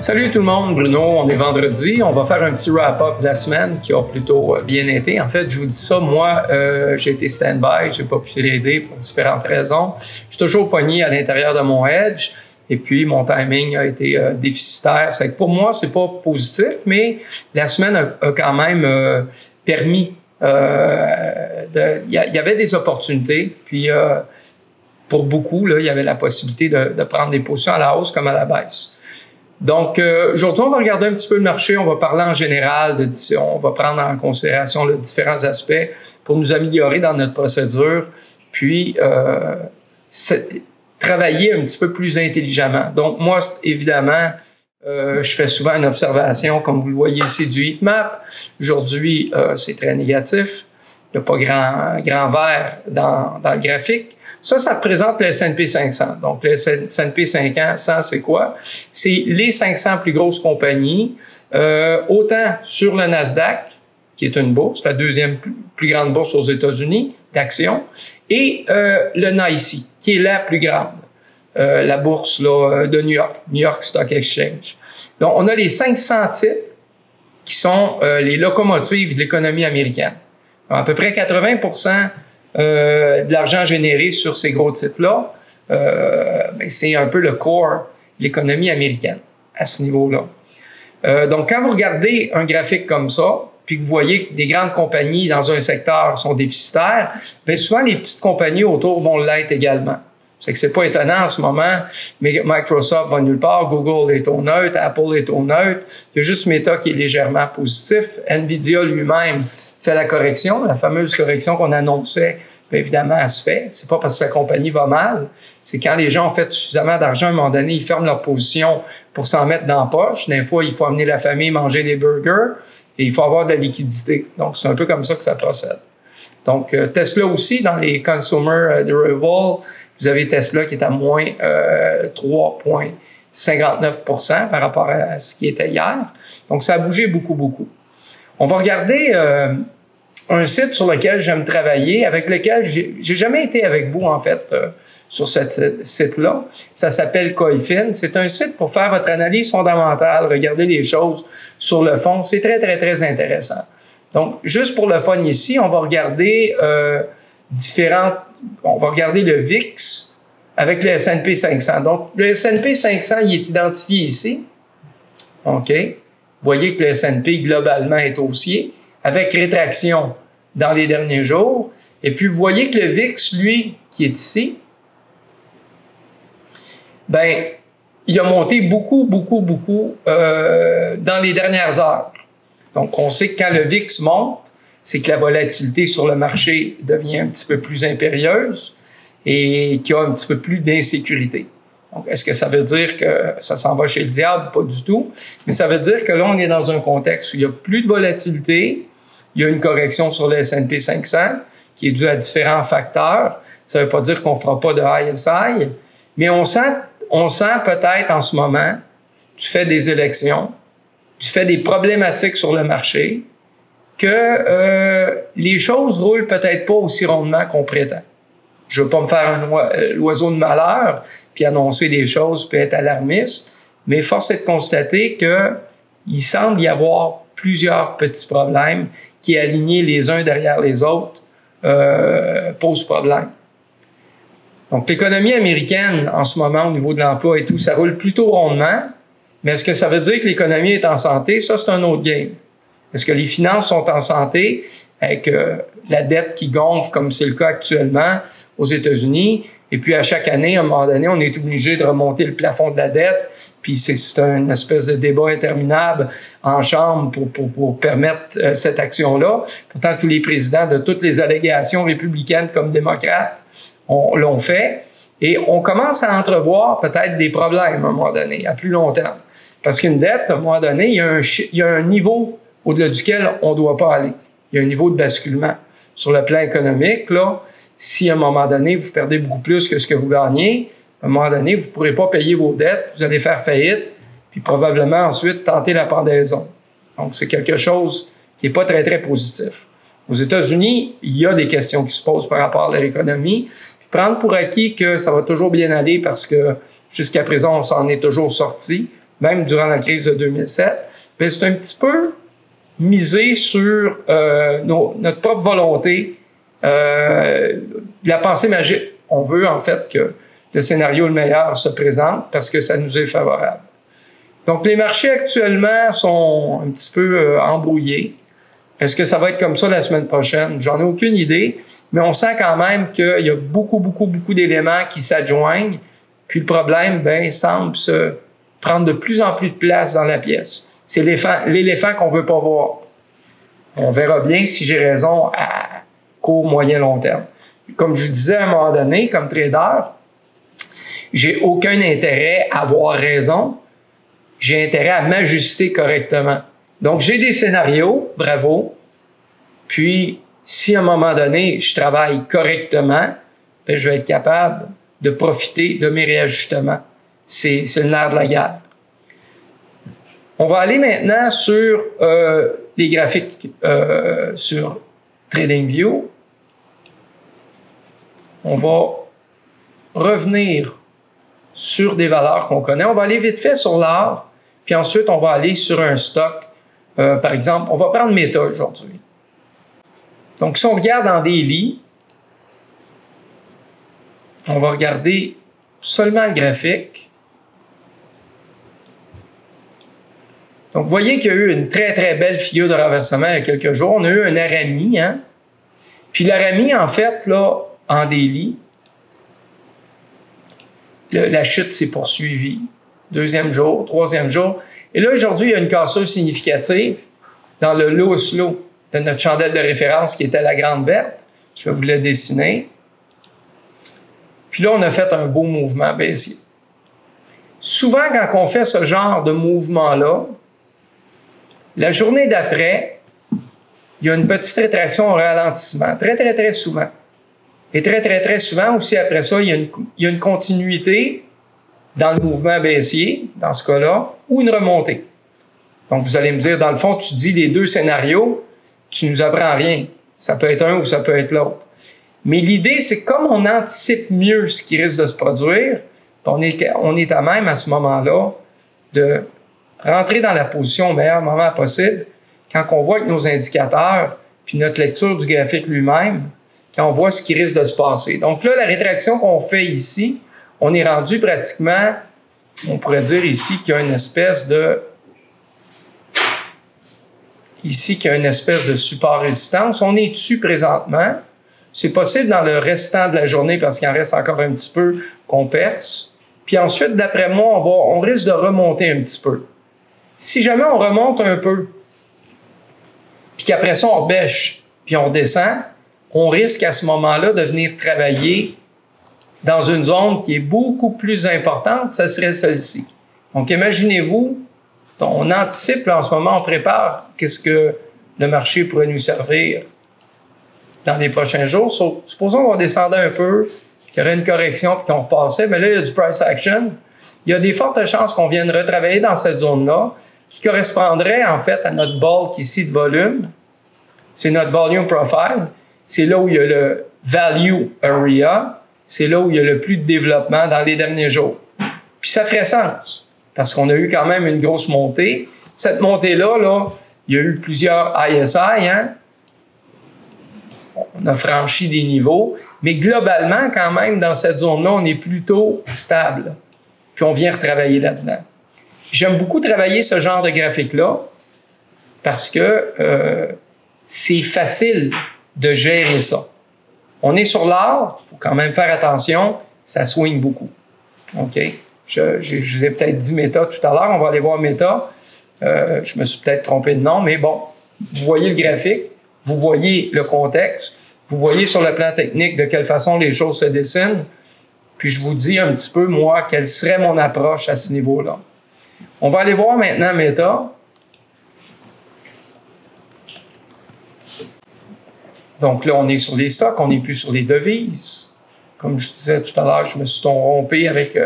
Salut tout le monde, Bruno, on est vendredi, on va faire un petit wrap-up de la semaine qui a plutôt bien été. En fait, je vous dis ça, moi, j'ai été stand-by, j'ai pas pu trader pour différentes raisons. Je suis toujours pogné à l'intérieur de mon hedge et puis mon timing a été déficitaire. C'est que pour moi, c'est pas positif, mais la semaine a quand même permis, il y avait des opportunités, puis pour beaucoup, là, il y avait la possibilité de prendre des positions à la hausse comme à la baisse. Donc, aujourd'hui, on va regarder un petit peu le marché, on va parler en général, on va prendre en considération les différents aspects pour nous améliorer dans notre procédure, puis travailler un petit peu plus intelligemment. Donc, moi, évidemment, je fais souvent une observation, comme vous le voyez ici, du heatmap. Aujourd'hui, c'est très négatif. Il n'y a pas grand vert dans le graphique. Ça représente le S&P 500. Donc, le S&P 500, c'est quoi? C'est les 500 plus grosses compagnies, autant sur le Nasdaq, qui est une bourse, la deuxième plus grande bourse aux États-Unis d'actions, et le NYSE, qui est la plus grande, la bourse là, de New York Stock Exchange. Donc, on a les 500 titres qui sont les locomotives de l'économie américaine. Donc, à peu près 80% de l'argent généré sur ces gros titres-là, c'est un peu le core de l'économie américaine à ce niveau-là. Donc, quand vous regardez un graphique comme ça, puis que vous voyez que des grandes compagnies dans un secteur sont déficitaires, bien souvent les petites compagnies autour vont l'être également. C'est que c'est pas étonnant en ce moment, mais Microsoft va nulle part, Google est au neutre, Apple est au neutre, il y a juste Meta qui est légèrement positif, Nvidia lui-même fait la correction, la fameuse correction qu'on annonçait, bien évidemment, elle se fait. C'est pas parce que la compagnie va mal, c'est quand les gens ont fait suffisamment d'argent, à un moment donné, ils ferment leur position pour s'en mettre dans la poche. Des fois, il faut amener la famille manger des burgers et il faut avoir de la liquidité. Donc, c'est un peu comme ça que ça procède. Donc, Tesla aussi, dans les Consumer Durable, vous avez Tesla qui est à moins 3,59% par rapport à ce qui était hier. Donc, ça a bougé beaucoup. On va regarder un site sur lequel j'aime travailler, avec lequel j'ai jamais été avec vous, en fait, sur ce site-là. Ça s'appelle Coifin. C'est un site pour faire votre analyse fondamentale, regarder les choses sur le fond. C'est très intéressant. Donc, juste pour le fun ici, on va regarder on va regarder le VIX avec le S&P 500. Donc, le S&P 500, il est identifié ici. OK? Vous voyez que le S&P globalement est haussier, avec rétraction dans les derniers jours. Et puis, vous voyez que le VIX, lui, qui est ici, ben, il a monté beaucoup dans les dernières heures. Donc, on sait que quand le VIX monte, c'est que la volatilité sur le marché devient un petit peu plus impérieuse et qu'il y a un petit peu plus d'insécurité. Donc, est-ce que ça veut dire que ça s'en va chez le diable? Pas du tout. Mais ça veut dire que là, on est dans un contexte où il y a plus de volatilité, il y a une correction sur le S&P 500 qui est due à différents facteurs. Ça ne veut pas dire qu'on ne fera pas de ISI, mais on sent peut-être en ce moment, du fait des élections, du fait des problématiques sur le marché, que les choses roulent peut-être pas aussi rondement qu'on prétend. Je ne veux pas me faire l'oiseau de malheur, puis annoncer des choses, puis être alarmiste, mais force est de constater qu'il semble y avoir plusieurs petits problèmes qui, alignés les uns derrière les autres, posent problème. Donc, l'économie américaine, en ce moment, au niveau de l'emploi et tout, ça roule plutôt rondement, mais est-ce que ça veut dire que l'économie est en santé? Ça, c'est un autre game. Est-ce que les finances sont en santé avec la dette qui gonfle comme c'est le cas actuellement aux États-Unis? Et puis, à chaque année, à un moment donné, on est obligé de remonter le plafond de la dette. Puis, c'est une espèce de débat interminable en Chambre pour permettre cette action-là. Pourtant, tous les présidents de toutes les allégations républicaines comme démocrates l'ont fait. Et on commence à entrevoir peut-être des problèmes à un moment donné, à plus long terme. Parce qu'une dette, à un moment donné, il y a un niveau au-delà duquel on ne doit pas aller. Il y a un niveau de basculement. Sur le plan économique, là, si à un moment donné, vous perdez beaucoup plus que ce que vous gagnez, à un moment donné, vous ne pourrez pas payer vos dettes, vous allez faire faillite, puis probablement ensuite tenter la pendaison. Donc, c'est quelque chose qui n'est pas très positif. Aux États-Unis, il y a des questions qui se posent par rapport à l'économie. Puis prendre pour acquis que ça va toujours bien aller parce que jusqu'à présent, on s'en est toujours sorti. même durant la crise de 2007, bien, c'est un petit peu miser sur notre propre volonté, la pensée magique. On veut en fait que le scénario le meilleur se présente parce que ça nous est favorable. Donc, les marchés actuellement sont un petit peu embrouillés. Est-ce que ça va être comme ça la semaine prochaine? J'en ai aucune idée, mais on sent quand même qu'il y a beaucoup d'éléments qui s'adjoignent. Puis le problème, ben, semble se prendre de plus en plus de place dans la pièce. C'est l'éléphant qu'on veut pas voir. On verra bien si j'ai raison à court, moyen, long terme. Comme je vous disais à un moment donné, comme trader, j'ai aucun intérêt à avoir raison. J'ai intérêt à m'ajuster correctement. Donc, j'ai des scénarios, bravo. Puis, si à un moment donné, je travaille correctement, bien, je vais être capable de profiter de mes réajustements. C'est le nerf de la guerre. On va aller maintenant sur les graphiques sur TradingView. On va revenir sur des valeurs qu'on connaît. On va aller vite fait sur l'or, puis ensuite, on va aller sur un stock. Par exemple, on va prendre Meta aujourd'hui. Donc, si on regarde en daily, on va regarder seulement le graphique. Donc, vous voyez qu'il y a eu une très belle figure de renversement il y a quelques jours. On a eu un RMI, hein? Puis le RMI, en fait, là, en daily, la chute s'est poursuivie. Deuxième jour, troisième jour. Et là, aujourd'hui, il y a une cassure significative dans le low slow de notre chandelle de référence qui était la grande verte. Je vais vous le dessiner. Puis là, on a fait un beau mouvement baissier. Souvent, quand on fait ce genre de mouvement-là, la journée d'après, il y a une petite rétraction au ralentissement. Très souvent. Et très souvent, aussi après ça, il y a une continuité dans le mouvement baissier, dans ce cas-là, ou une remontée. Donc, vous allez me dire, dans le fond, tu dis les deux scénarios, tu nous apprends rien. Ça peut être un ou ça peut être l'autre. Mais l'idée, c'est que comme on anticipe mieux ce qui risque de se produire, on est à même à ce moment-là de rentrer dans la position au meilleur moment possible quand on voit que nos indicateurs, puis notre lecture du graphique lui-même, quand on voit ce qui risque de se passer. Donc là, la rétraction qu'on fait ici, on est rendu pratiquement, on pourrait dire ici qu'il y a une espèce de support-résistance. On est dessus présentement. C'est possible dans le restant de la journée parce qu'il en reste encore un petit peu qu'on perce. Puis ensuite, d'après moi, on risque de remonter un petit peu. Si jamais on remonte un peu, puis qu'après ça, on bêche, puis on descend, on risque à ce moment-là de venir travailler dans une zone qui est beaucoup plus importante, ça serait celle-ci. Donc, imaginez-vous, on anticipe là, en ce moment, on prépare qu'est-ce que le marché pourrait nous servir dans les prochains jours. Supposons qu'on descendait un peu, qu'il y aurait une correction, puis qu'on repassait, mais là, il y a du price action. Il y a des fortes chances qu'on vienne retravailler dans cette zone-là, qui correspondrait en fait à notre bulk ici de volume. C'est notre volume profile. C'est là où il y a le value area. C'est là où il y a le plus de développement dans les derniers jours. Puis ça ferait sens, parce qu'on a eu quand même une grosse montée. Cette montée-là, il y a eu plusieurs ISI, hein? On a franchi des niveaux, mais globalement, quand même, dans cette zone-là, on est plutôt stable. Puis on vient retravailler là-dedans. J'aime beaucoup travailler ce genre de graphique-là parce que c'est facile de gérer ça. On est sur l'or, il faut quand même faire attention, ça swing beaucoup. OK? Je vous ai peut-être dit Meta tout à l'heure, on va aller voir Meta. Je me suis peut-être trompé de nom, mais bon, vous voyez le graphique, vous voyez le contexte, vous voyez sur le plan technique de quelle façon les choses se dessinent, puis je vous dis un petit peu, moi, quelle serait mon approche à ce niveau-là. On va aller voir maintenant Meta. Donc là, on est sur les stocks, on n'est plus sur les devises. Comme je disais tout à l'heure, je me suis trompé avec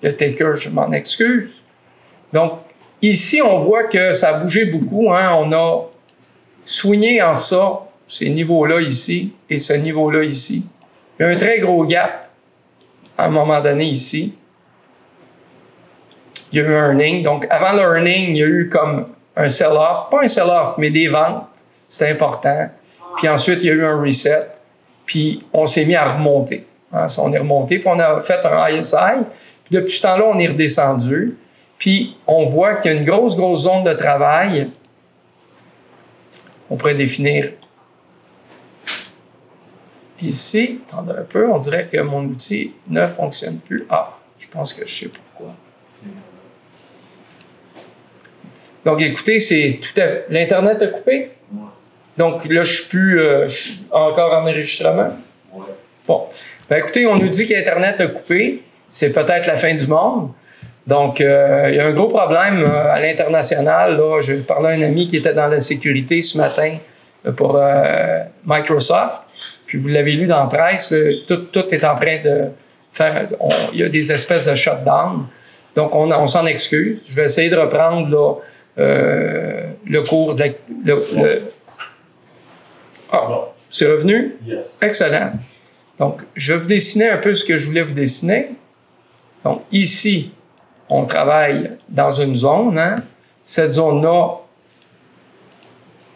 le taker, je m'en excuse. Donc, ici, on voit que ça a bougé beaucoup. Hein? On a swingé en ça, ces niveaux-là ici et ce niveau-là ici. Il y a un très gros gap à un moment donné ici. il y a eu un earning. Donc, avant le earning, il y a eu comme un sell-off. Pas un sell-off, mais des ventes. C'était important. Puis ensuite, il y a eu un reset. Puis on s'est mis à remonter. Hein, on est remonté, puis on a fait un ISI. Puis depuis ce temps-là, on est redescendu. Puis on voit qu'il y a une grosse zone de travail. On pourrait définir ici. Attendez un peu, on dirait que mon outil ne fonctionne plus. Ah, je pense que je sais pourquoi. Donc écoutez, c'est tout à fait... L'Internet a coupé? Donc là, je suis plus encore en enregistrement. Bon. Ben, écoutez, on nous dit que l'Internet a coupé. C'est peut-être la fin du monde. Donc, il y a un gros problème à l'international. Je parlais à un ami qui était dans la sécurité ce matin pour Microsoft. Puis vous l'avez lu dans la presse, tout est en train de faire... il y a des espèces de shutdown. Donc, on s'en excuse. Je vais essayer de reprendre le cours de... c'est revenu? Yes. Excellent. Donc, je vais vous dessiner un peu ce que je voulais vous dessiner. Donc, ici, on travaille dans une zone. Hein? Cette zone-là,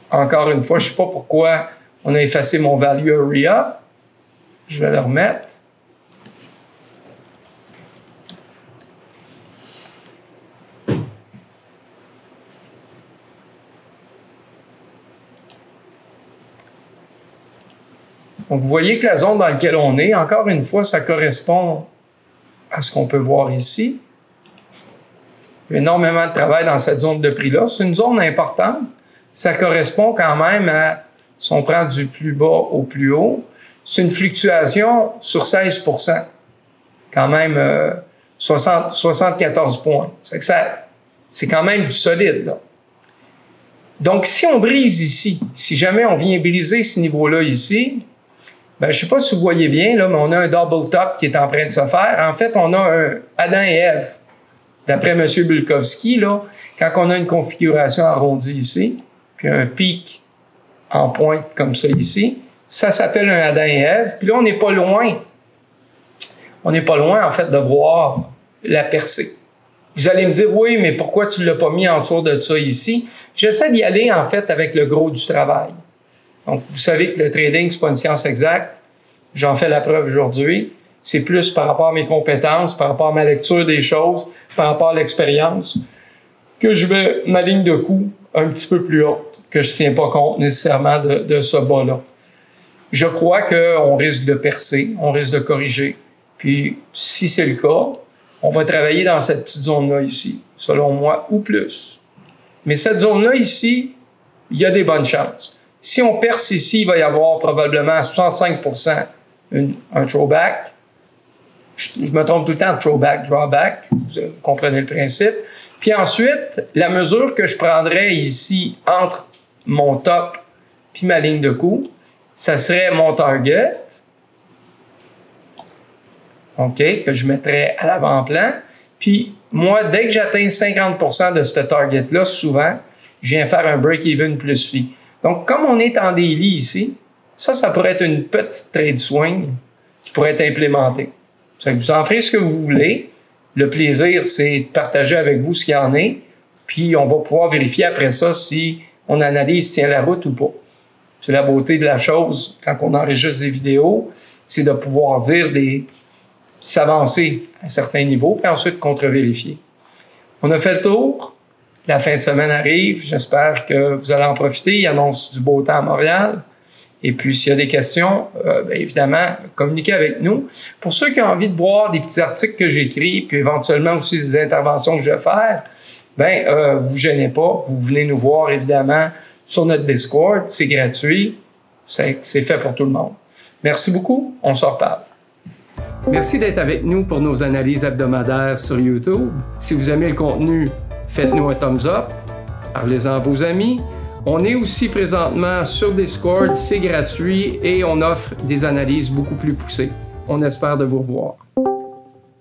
encore une fois, je ne sais pas pourquoi on a effacé mon value area. Je vais le remettre. Donc, vous voyez que la zone dans laquelle on est, encore une fois, ça correspond à ce qu'on peut voir ici. Il y a énormément de travail dans cette zone de prix-là. C'est une zone importante. Ça correspond quand même à, si on prend du plus bas au plus haut, c'est une fluctuation sur 16 %. Quand même 74 points. C'est quand même du solide, là. Donc, si on brise ici, si jamais on vient briser ce niveau-là ici, ben, je ne sais pas si vous voyez bien, là, mais on a un double top qui est en train de se faire. En fait, on a un Adam et Ève, d'après M. Bulkowski, là, quand on a une configuration arrondie ici, puis un pic en pointe comme ça ici, ça s'appelle un Adam et Ève. Puis là, on n'est pas loin. On n'est pas loin, en fait, de voir la percée. Vous allez me dire, oui, mais pourquoi tu ne l'as pas mis en dessous de ça ici? J'essaie d'y aller, en fait, avec le gros du travail. Donc, vous savez que le trading, c'est pas une science exacte. J'en fais la preuve aujourd'hui. C'est plus par rapport à mes compétences, par rapport à ma lecture des choses, par rapport à l'expérience, que je mets ma ligne de coup un petit peu plus haute, que je ne tiens pas compte nécessairement de ce bas-là. Je crois qu'on risque de percer, on risque de corriger. Puis, si c'est le cas, on va travailler dans cette petite zone-là ici, selon moi, ou plus. Mais cette zone-là ici, il y a des bonnes chances. Si on perce ici, il va y avoir probablement à 65 % un throwback. Je me trompe tout le temps de throwback, drawback. Vous comprenez le principe. Puis ensuite, la mesure que je prendrais ici entre mon top puis ma ligne de coup, ça serait mon target. OK, que je mettrais à l'avant-plan. Puis moi, dès que j'atteins 50 % de ce target-là, souvent, je viens faire un break-even plus fee. Donc, comme on est en daily ici, ça pourrait être une petite trade swing qui pourrait être implémentée. Ça, vous en ferez ce que vous voulez. Le plaisir, c'est de partager avec vous ce qu'il y en est. Puis, on va pouvoir vérifier après ça si on analyse tient la route ou pas. C'est la beauté de la chose quand on enregistre des vidéos, c'est de pouvoir dire s'avancer à un certain niveau, puis ensuite contre-vérifier. On a fait le tour. La fin de semaine arrive. J'espère que vous allez en profiter. Il annonce du beau temps à Montréal. Et puis, s'il y a des questions, bien évidemment, communiquez avec nous. Pour ceux qui ont envie de voir des petits articles que j'écris, puis éventuellement aussi des interventions que je vais faire, bien, vous gênez pas. Vous venez nous voir, évidemment, sur notre Discord. C'est gratuit. C'est fait pour tout le monde. Merci beaucoup. On se reparle. Merci d'être avec nous pour nos analyses hebdomadaires sur YouTube. Si vous aimez le contenu, faites-nous un thumbs up, parlez-en à vos amis. On est aussi présentement sur Discord, c'est gratuit et on offre des analyses beaucoup plus poussées. On espère de vous revoir.